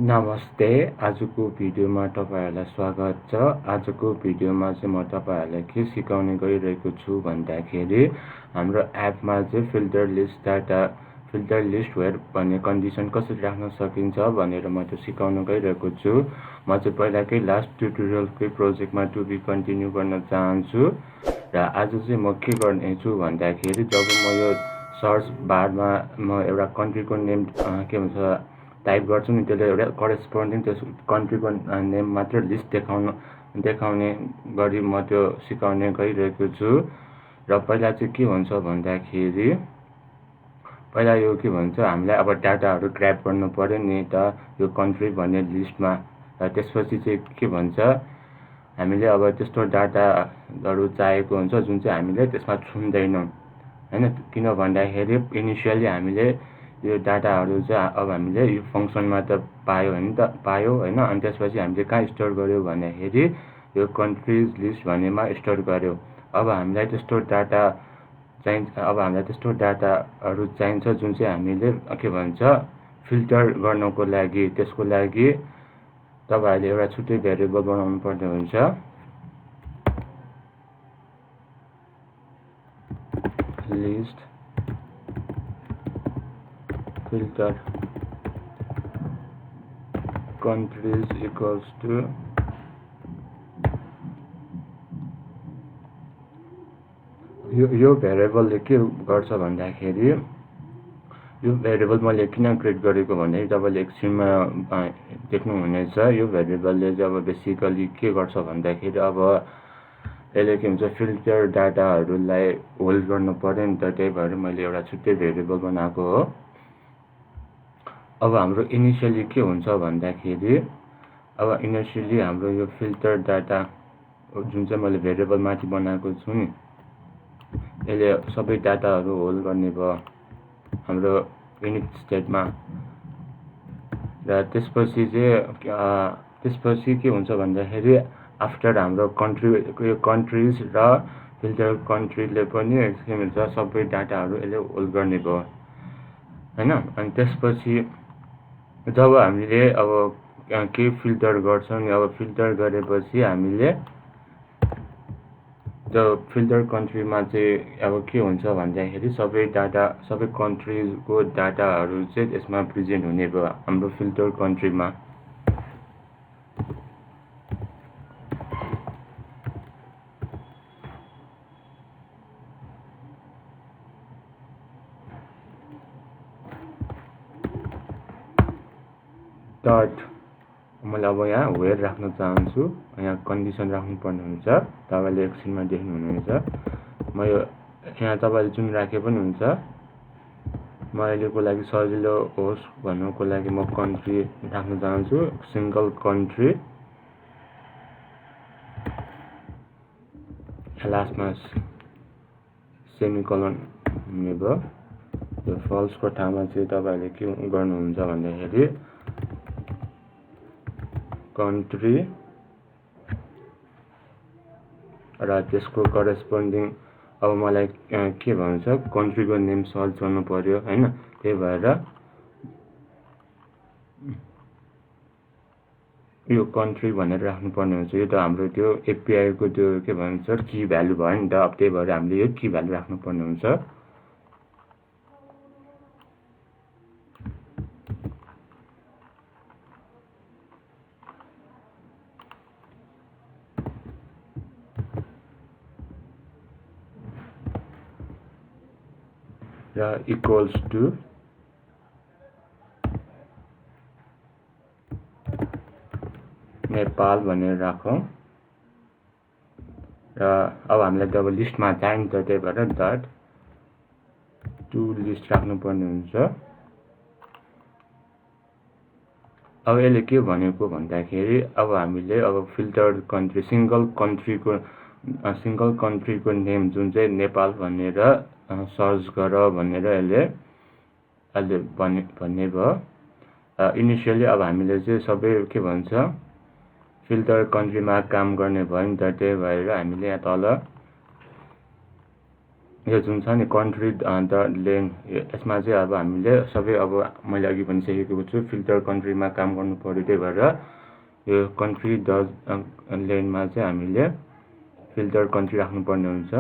नमस्ते। आजको भिडियोमा तपाईहरुलाई स्वागत छ। आजको भिडियोमा चाहिँ म तपाईहरुलाई के सिकाउने गइरहेको छु भन्दाखेरि हाम्रो एपमा चाहिँ फिल्टर लिस्ट वेयर भन्ने कन्डिसन कसरी राख्न सकिन्छ भनेर म त्यो सिकाउन गइरहेको छु। म चाहिँ पहिलाकै लास्ट ट्युटोरियलकै प्रोजेक्टमा टु बी कन्टिन्यू गर्न चाहन्छु र आज चाहिँ म के गर्ने छु भन्दाखेरि जब म यो सर्च बारमा म एउटा कन्ट्रीको नेम के भन्छ टाइप गर्छु नि त्यसले एउटा करेस्पोन्डिङ त्यस कन्ट्रीको नेम मात्र लिस्ट देखाउने गरी म त्यो सिकाउने गइरहेको छु। र पहिला चाहिँ के हुन्छ भन्दाखेरि पहिला यो के भन्छ हामीलाई अब डाटाहरु ग्र्याब गर्नु पर्यो नि त यो कन्ट्री भन्ने लिस्टमा र त्यसपछि चाहिँ के भन्छ हामीले अब त्यस्तो डाटाहरु चाहिएको हुन्छ जुन चाहिँ हामीले त्यसमा छुन्दैनौं हैन। किन भन्दाखेरि इनिशियली हामीले यो डाटाहरु चाहिँ अब हामीले यो फंक्सनमा त पायो हैन। अनि त्यसपछि हामीले कहाँ स्टोर गर्यो भन्दाखेरि यो कन्ट्रीज लिस्ट भन्नेमा स्टोर गर्यो। अब हामीलाई त्यस्तो डाटाहरु चाहिन्छ जुन चाहिँ हामीले के भन्छ फिल्टर गर्नको लागि। त्यसको लागि तपाईहरुले एउटा छुट्टै भेरिएबल बनाउनु पर्ने हुन्छ। List filter countries equals to यो भेरिएबलले के गर्छ भन्दाखेरि यो भेरिएबल मैले किन क्रिएट गरेको भन्दाखेरि तपाईले एकछिनमा देख्नु हुनेछ। यो भेरिएबलले चाहिँ अब बेसिकली के गर्छ भन्दाखेरि अब यसले के हुन्छ फिल्टर डाटाहरुलाई होल्ड गर्नु पर्यो नि त, त्यही भएर मैले एउटा छुट्टै भेरिएबल बनाएको हो। अब हाम्रो इनिशियली के हुन्छ भन्दाखेरि अब इनिशियली हाम्रो यो फिल्टर डाटा जुन चाहिँ मैले भेरिएबल माथि बनाएको छु नि यसले सबै डाटाहरु होल्ड गर्ने भयो हाम्रो युनिक स्टेटमा। र त्यसपछि के हुन्छ भन्दाखेरि आफ्टर हाम्रो कन्ट्रीज र फिल्टर कन्ट्रीले पनि के भन्छ सबै डाटाहरु यसले होल्ड गर्ने भयो हैन। अनि त्यसपछि जब हामीले अब के फिल्टर गर्छौं नि अब फिल्टर गरेपछि हामीले त्यो फिल्टर कन्ट्रीमा चाहिँ अब के हुन्छ भन्दाखेरि सबै कन्ट्रीजको डाटाहरु चाहिँ यसमा प्रेजेन्ट हुने भयो हाम्रो फिल्टर कन्ट्रीमा। मैले अब यहाँ वेयर राख्न चाहन्छु, यहाँ कन्डिसन राख्नु पर्ने हुन्छ। तपाईले एकछिनमा देख्नु हुनेछ। म यो यहाँ तपाईले जुन राखे पनि हुन्छ। म अहिलेको लागि सजिलो होस् भन्नुको लागि म कन्ट्री राख्न चाहन्छु, सिंगल कन्ट्री। लास्टमा सेमिकोलन हुने भयो। यो फल्सको ठाउँमा चाहिँ तपाईले के गर्नुहुन्छ भन्दाखेरि कन्ट्री र त्यसको करेस्पोन्डिङ अब मलाई के भन्छ कन्ट्रीको नेम सर्च गर्नु पर्यो हैन। त्यही भएर यो कन्ट्री भनेर राख्नु पर्ने हुन्छ। यो त हाम्रो त्यो एपीआई को त्यो के भन्छ की भ्यालु भयो नि त। अब त्यही भएर हामीले यो की भ्यालु राख्नु पर्ने हुन्छ। र इक्वल्स टु नेपाल भनेर राखौं। र अब हामीलाई जब लिस्टमा चाहिन्छ त्यही भएर डट टु लिस्ट राख्नु पर्ने हुन्छ। अब यसले के भनेको भन्दाखेरि अब हामीले अब फिल्टर कन्ट्री सिंगल कन्ट्रीको नेम जुन चाहिँ नेपाल भनेर सर्च गर भनेर यसले भन्ने भयो। इनिशियली अब हामीले चाहिँ सबै के भन्छ फिल्टर कन्ट्रीमा काम गर्ने भयो नि त। त्यही भएर हामीले यहाँ तल यो जुन छ नि कन्ट्री द लेन, यसमा चाहिँ अब हामीले सबै अब मैले अघि भनिसकेको छु फिल्टर कन्ट्रीमा काम गर्नु पर्यो। त्यही भएर यो कन्ट्री द लेनमा चाहिँ हामीले फिल्टर कन्ट्री राख्नुपर्ने हुन्छ।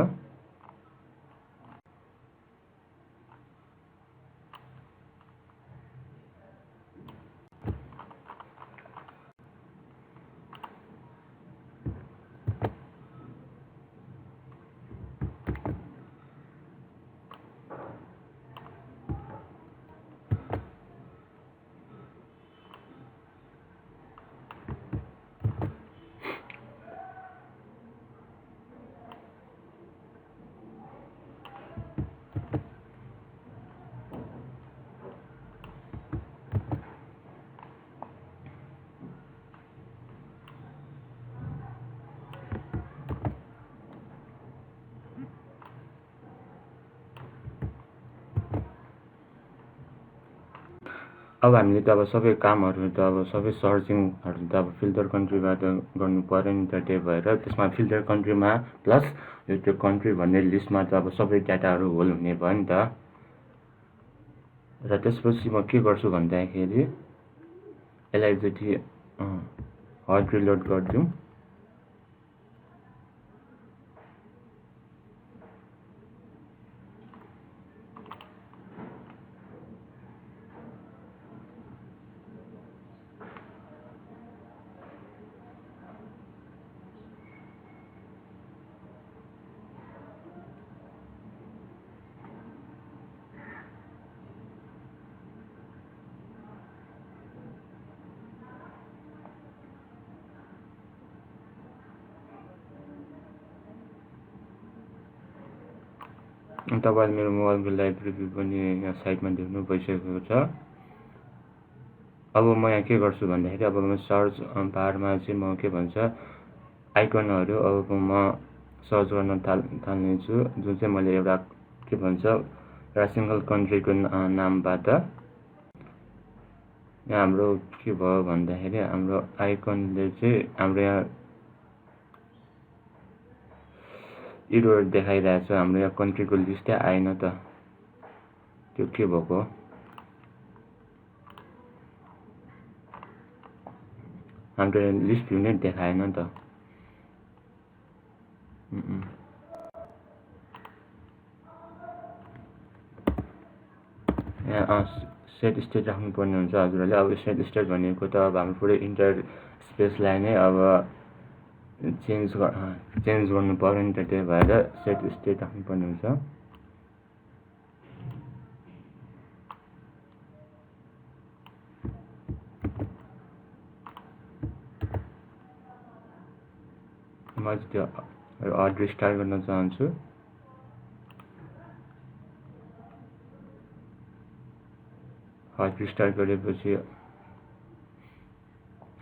अब हामीले त अब सबै कामहरू त अब सबै सर्चिङहरू त अब फिल्टर कन्ट्रीबाट गर्नु पर्यो नि त। त्यही भएर त्यसमा फिल्टर कन्ट्रीमा प्लस यो त्यो कन्ट्री भन्ने लिस्टमा त अब सबै डाटाहरू होल हुने भयो नि त। र त्यसपछि म के गर्छु भन्दाखेरि यसलाई चाहिँ हट रिलोड गरिदिउँ। तपाईले मेरो मोबाइलको लाइब्रेरी पनि यहाँ साइटमा देख्नु भइसकेको छ। अब म यहाँ के गर्छु भन्दाखेरि अब म सर्च बारमा चाहिँ म के भन्छ आइकनहरू अब म सर्च गर्न थाल्नेछु, जुन चाहिँ मैले एउटा के भन्छ एउटा सिंगल कन्ट्रीको नामबाट। यहाँ हाम्रो के भयो भन्दाखेरि हाम्रो आइकनले चाहिँ हाम्रो यहाँ एरर देखाइरहेछ, हाम्रो यहाँ कन्ट्रीको लिस्टै आएन त, त्यो के भएको? हाम्रो लिस्ट भ्यू नै देखाएन त। यहाँ सेट स्टेट राख्नुपर्ने हुन्छ हजुरहरूले। अब सेट स्टेट भनेको त अब हाम्रो पुरै इन्टर स्पेसलाई नै अब चेन्ज गर्नु पर्यो नि त। त्यही भएर सेट स्टेट राख्नुपर्ने हुन्छ। म त्यो हट रिस्टार्ट गर्न चाहन्छु। हट रिस्टार्ट गरेपछि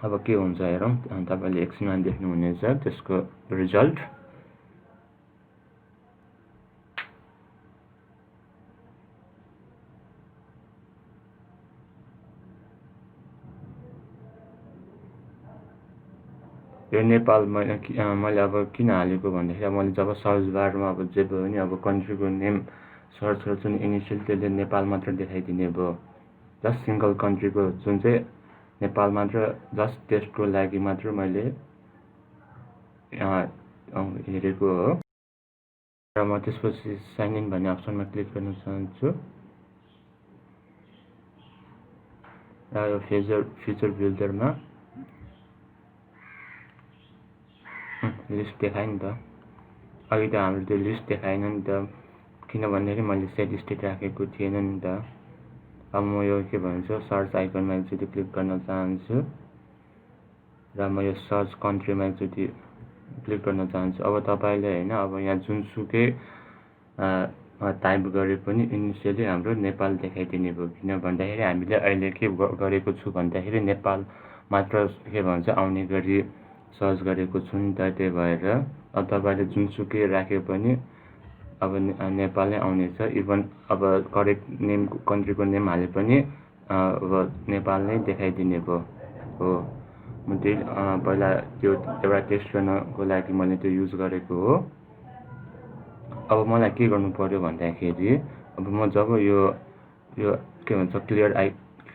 अब के हुन्छ हेरौँ। तपाईँले एकछिनमा देख्नुहुनेछ त्यसको रिजल्ट। यो नेपाल मैले अब किन हालेको भन्दाखेरि मैले जब सर्च बारमा अब जे भयो नि अब कन्ट्रीको नेम सर्च गर्छु नि इनिसियल त्यसले नेपाल मात्र देखाइदिने भयो। जस्ट सिंगल कन्ट्रीको जुन चाहिँ नेपाल मात्र जस्ट टेस्टको लागि मात्र मैले हेरेको हो। र म त्यसपछि साइन इन भन्ने अप्सनमा क्लिक गर्न चाहन्छु। र यो फिचर बिल्डरमा लिस्ट देखायो नि त। अघि त हाम्रो त्यो लिस्ट देखाएन नि त, किनभने मैले सेट स्टेट राखेको थिएन नि त। अब म यो के भन्छ सर्च आइकनमा एकचोटि क्लिक गर्न चाहन्छु र म यो सर्च कन्ट्रीमा एकचोटि क्लिक गर्न चाहन्छु। अब तपाईँले होइन अब यहाँ जुनसुकै टाइप गरे पनि इनिसियली हाम्रो नेपाल देखाइदिने भयो। किन भन्दाखेरि हामीले अहिले के गरेको छु भन्दाखेरि नेपाल मात्र के भन्छ आउने गरी सर्च गरेको छु नि त। त्यही भएर अब तपाईँले जुनसुकै राखे पनि अब नेपालै आउनेछ। इभन अब करेक्ट नेम कन्ट्रीको नेम हाले पनि अब नेपाल नै देखाइदिने भयो हो। म त्यही पहिला त्यो एउटा टेस्ट गर्नको लागि मैले त्यो युज गरेको हो। अब मलाई के गर्नु पर्यो भन्दाखेरि अब म जब यो के भन्छ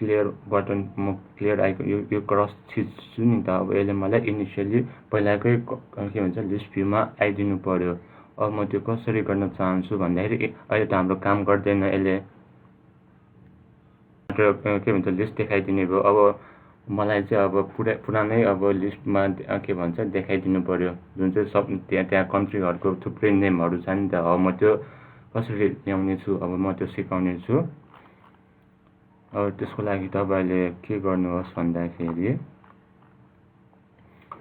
क्लियर बटन म क्लियर आइकन यो क्रस थिच्छु नि त अब यसले मलाई इनिसियली पहिलाकै के भन्छ लिस्ट भ्यूमा आइदिनु पर्यो। अब म त्यो कसरी गर्न चाहन्छु भन्दाखेरि अहिले त हाम्रो काम गर्दैन यसले के भन्छ लिस्ट देखाइदिने भयो। अब मलाई चाहिँ अब पुरानै अब लिस्टमा के भन्छ देखाइदिनु पर्यो जुन चाहिँ सब त्यहाँ कन्ट्रीहरूको थुप्रै नेमहरू छ नि त। अब म त्यो कसरी ल्याउने छु अब म त्यो सिकाउने छु। अब त्यसको लागि तपाईले के गर्नुहोस् भन्दाखेरि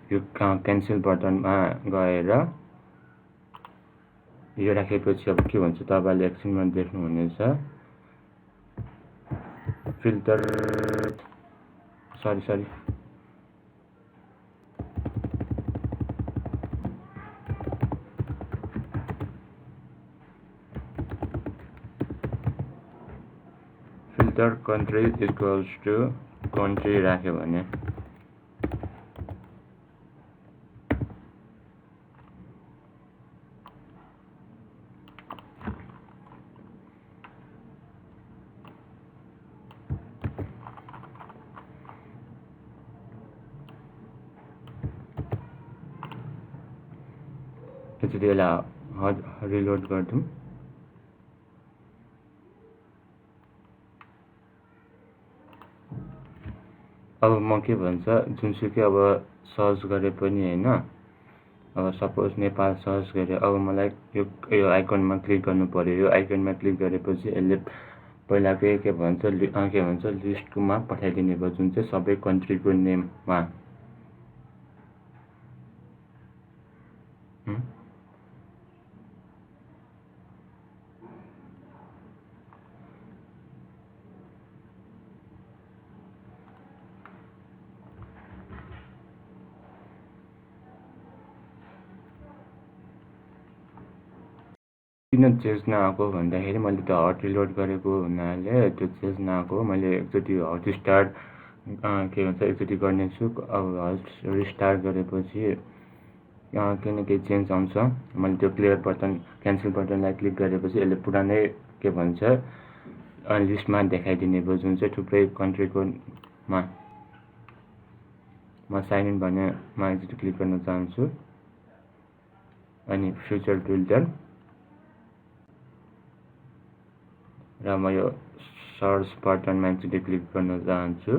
यो क्यान्सल बटनमा गएर यो राखेपछि अब के भन्छ तपाईले एकछिनमा देख्नुहुनेछ filter sorry filter country equals to country राख्यो भने यसरी यसलाई रिलोड गर्छौँ। अब म के भन्छ जुनसुकै अब सर्च गरे पनि हैन अब सपोज नेपाल सर्च गरे अब मलाई यो आइकनमा क्लिक गर्नु पर्यो। यो आइकनमा क्लिक गरेपछि यसले पहिलाकै के भन्छ लिस्टमा पठाइदिने भयो जुन चाहिँ सबै कन्ट्रीको नेममा किन चेन्ज नआएको भन्दाखेरि मैले त हट रिलोड गरेको हुनाले त्यो चेन्ज नआएको। मैले एकचोटि हट स्टार्ट के भन्छ एकचोटि गर्नेछु। अब हट रिस्टार्ट गरेपछि केही चेन्ज आउँछ। मैले त्यो क्लियर बटन क्यान्सल बटनलाई क्लिक गरेपछि यसले पुरानै के भन्छ लिस्टमा देखाइदिने भयो जुन चाहिँ थुप्रै कन्ट्रीको म साइन इन भन्नेमा एकचोटि क्लिक गर्न चाहन्छु अनि फ्युचर फिल्टर र म यो सर्च बटनमा एकचोटि क्लिक गर्न चाहन्छु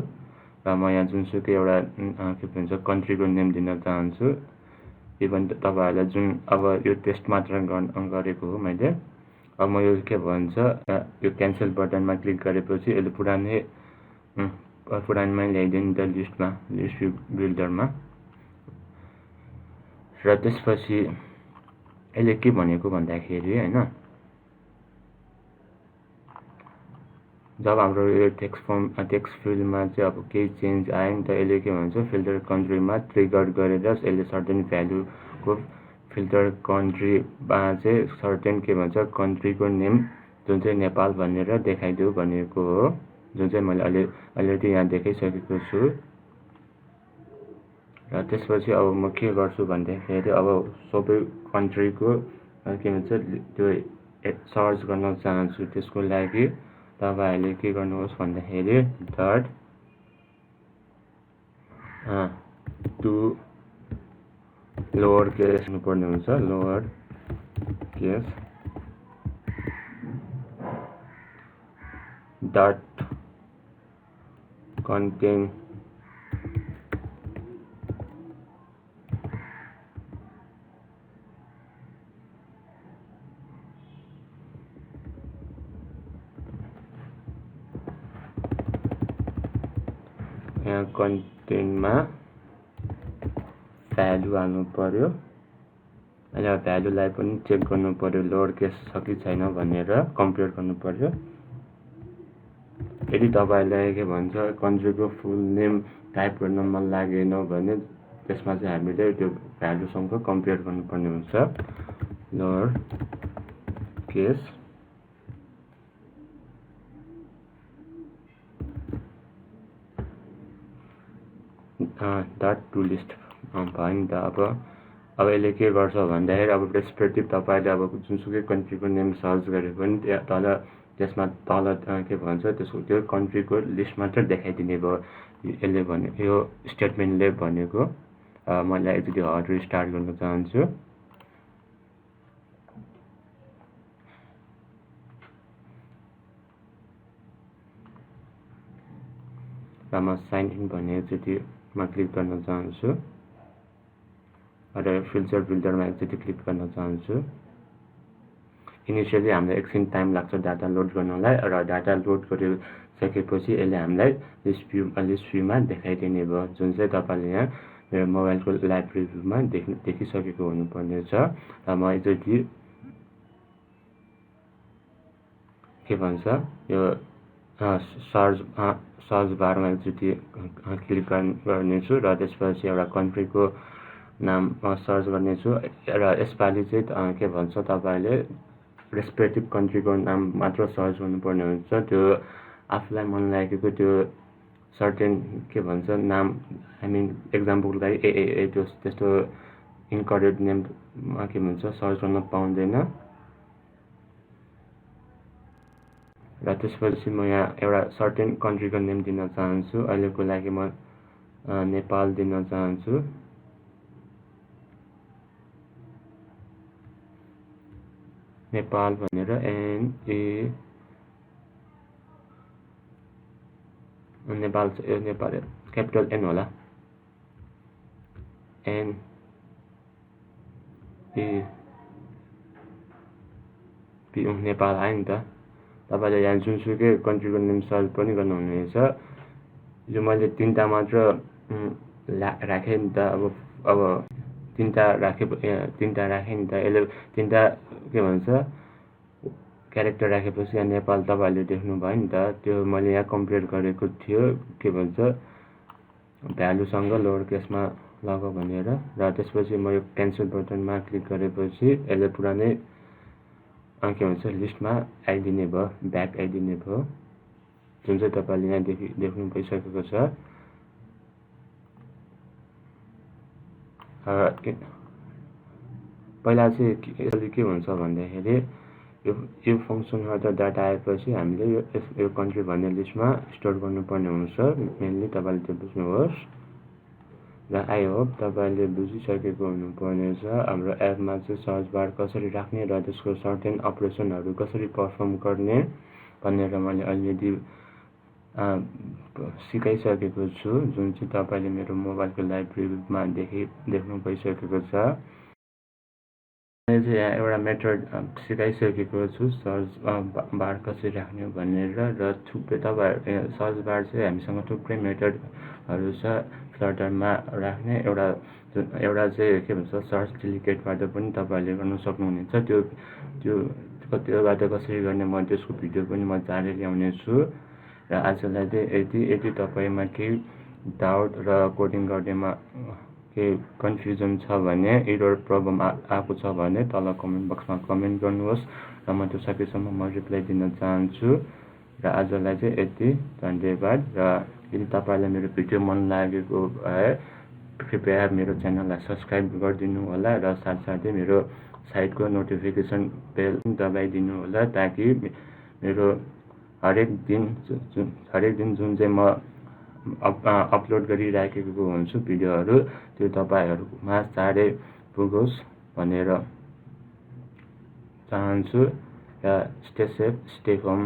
र म यहाँ जुनसुकै एउटा के भन्छ कन्ट्रीको नेम दिन चाहन्छु। इभन तपाईहरुले जुन अब यो टेस्ट मात्र गरेको हो मैले। अब म यो के भन्छ यो क्यान्सल बटनमा क्लिक गरेपछि यसले पुरानमै ल्याइदिन्छ लिस्टमा लिस्ट बिल्डरमा। र त्यसपछि यसले के भनेको भन्दाखेरि हैन जब हाम्रो यो टेक्स्ट फिल्डमा चाहिँ अब केही चेन्ज आयो नि त यसले के भन्छ फिल्टर कन्ट्रीमा ट्रिगर गरेर यसले सर्टेन भ्यालुको फिल्टर कन्ट्रीमा चाहिँ सर्टेन के भन्छ कन्ट्रीको नेम जुन चाहिँ नेपाल भनेर देखाइदियो भनेको हो जुन चाहिँ मैले अलरेडी यहाँ देखाइसकेको छु। र त्यसपछि अब म के गर्छु भन्दाखेरि अब सबै कन्ट्रीको के भन्छ त्यो सर्च गर्न चाहन्छु। त्यसको लागि तपाईहरुले के गर्नुहोस् भन्दाखेरि डट टु लोअर केस हुनुपर्ने हुन्छ लोअर केस डट कन्टेन यहाँ कन्टेनमा भ्यालु हाल्नु पर्यो। अहिले भ्यालुलाई पनि चेक गर्नु पर्यो लोअर केस छ कि छैन भनेर कम्पेयर गर्नु पर्यो। यदि तपाईलाई के भन्छ कन्ट्रीको फुल नेम टाइप गर्न मन लागेन भने त्यसमा चाहिँ हामीले त्यो भ्यालुसँग कम्पेयर गर्नुपर्ने हुन्छ। Lower case dot to list भयो नि त। अब यसले के गर्छ भन्दाखेरि अब रेस्पेक्टिभ तपाईँले अब जुनसुकै कन्ट्रीको नेम सर्च गरे पनि तल त्यसमा तल के भन्छ त्यसको त्यो कन्ट्रीको लिस्ट मात्र देखाइदिने भयो यसले भने यो स्टेटमेन्टले भनेको। मैले एकचोटि हट रिस्टार्ट गर्न चाहन्छु। र म साइन इन भन्ने एकचोटिमा क्लिक गर्न चाहन्छु र फिल्टर फिल्टरमा एकचोटि क्लिक गर्न चाहन्छु। इनिसियली हामीलाई एकछिन टाइम लाग्छ डाटा लोड गर्नलाई र डाटा लोड गरिसकेपछि यसले हामीलाई लिस्ट भ्यूमा देखाइदिने भयो, जुन चाहिँ तपाईँले यहाँ मेरो मोबाइलको लाइभ रिभ्यूमा देखिसकेको हुनुपर्ने छ। र म एकचोटि के भन्छ यो सर्च बारमा एकचोटि क्लिक गर्नेछु र त्यसपछि एउटा कन्ट्रीको नाम सर्च गर्नेछु र यसपालि चाहिँ के भन्छ तपाईँले रेस्पेक्टिभ कन्ट्रीको नाम मात्र सर्च गर्नुपर्ने हुन्छ। त्यो आफूलाई मन लागेको त्यो सर्टेन के भन्छ नाम एक्जाम्पलको लागि त्यस्तो इन्करेक्ट नेम के भन्छ सर्च गर्न पाउँदैन। र त्यसपछि म यहाँ एउटा सर्टेन कन्ट्रीको नेम दिन चाहन्छु। अहिलेको लागि म नेपाल दिन चाहन्छु। नेपाल भनेर नेपाल क्यापिटल एन होला, नेपाल आयो नि त। तपाईँले यहाँ जुनसुकै कन्ट्रीको नेम सर्च पनि गर्नुहुनेछ। यो मैले तिनवटा मात्र राखेँ नि त। अब तिनवटा राखेँ नि त। यसले तिनवटा के भन्छ क्यारेक्टर राखेपछि यहाँ नेपाल तपाईँहरूले देख्नुभयो नि त। त्यो मैले यहाँ कम्पेयर गरेको थियो के भन्छ भ्यालुसँग लोवर केसमा लग भनेर। र त्यसपछि म यो क्यान्सल बटनमा क्लिक गरेपछि यसले पुरानै के भन्छ लिस्टमा आइदिने भयो, ब्याक आइदिने भयो, जुन चाहिँ तपाईँले यहाँ देख्नु भइसकेको छ। पहिला चाहिँ यसले के हुन्छ भन्दाखेरि यो फङ्सनबाट डाटा आएपछि हामीले यो कन्ट्री भन्ने लिस्टमा स्टोर गर्नुपर्ने हुन्छ। मेनली तपाईँले त्यो बुझ्नुहोस् र आई होप तपाईँले बुझिसकेको हुनुपर्ने छ। हाम्रो एपमा चाहिँ सर्च बार कसरी राख्ने र त्यसको सर्टेन अपरेसनहरू कसरी पर्फर्म गर्ने भनेर मैले अलरेडी सिकाइसकेको छु, जुन चाहिँ तपाईँले मेरो मोबाइलको लाइभ रिभ्यूमा देख्नु भइसकेको छ। मैले चाहिँ यहाँ एउटा मेथड सिकाइसकेको छु सर्च बार कसरी राख्ने भनेर। र थुप्रै तपाईँहरू सर्च बार चाहिँ हामीसँग थुप्रै मेथडहरू छ फ्लटरमा राख्ने। एउटा चाहिँ के भन्छ सर्च डेलिकेटबाट पनि तपाईँहरूले गर्न सक्नुहुनेछ। त्योबाट कसरी गर्ने म त्यसको भिडियो पनि म चाँडै ल्याउने छु। र आजलाई चाहिँ यदि तपाईँमा केही डाउट र कोडिङ गर्नेमा केही कन्फ्युजन छ भने, एरर प्रब्लम आएको छ भने तल कमेन्ट बक्समा कमेन्ट गर्नुहोस् र म त्यो सकेसम्म म रिप्लाई दिन चाहन्छु। र आजलाई चाहिँ यति, धन्यवाद। र यदि तपाईँलाई मेरो भिडियो मन लागेको भए कृपया मेरो च्यानललाई सब्सक्राइब गरिदिनु होला र साथसाथै मेरो साइटको नोटिफिकेसन बेल दबाइदिनु होला, ताकि मेरो हरेक दिन जुन चाहिँ म अपलोड गरिराखेको हुन्छु भिडियोहरू, त्यो तपाईँहरूमा चाँडै पुगोस् भनेर चाहन्छु। र स्टे सेफ, स्टे होम।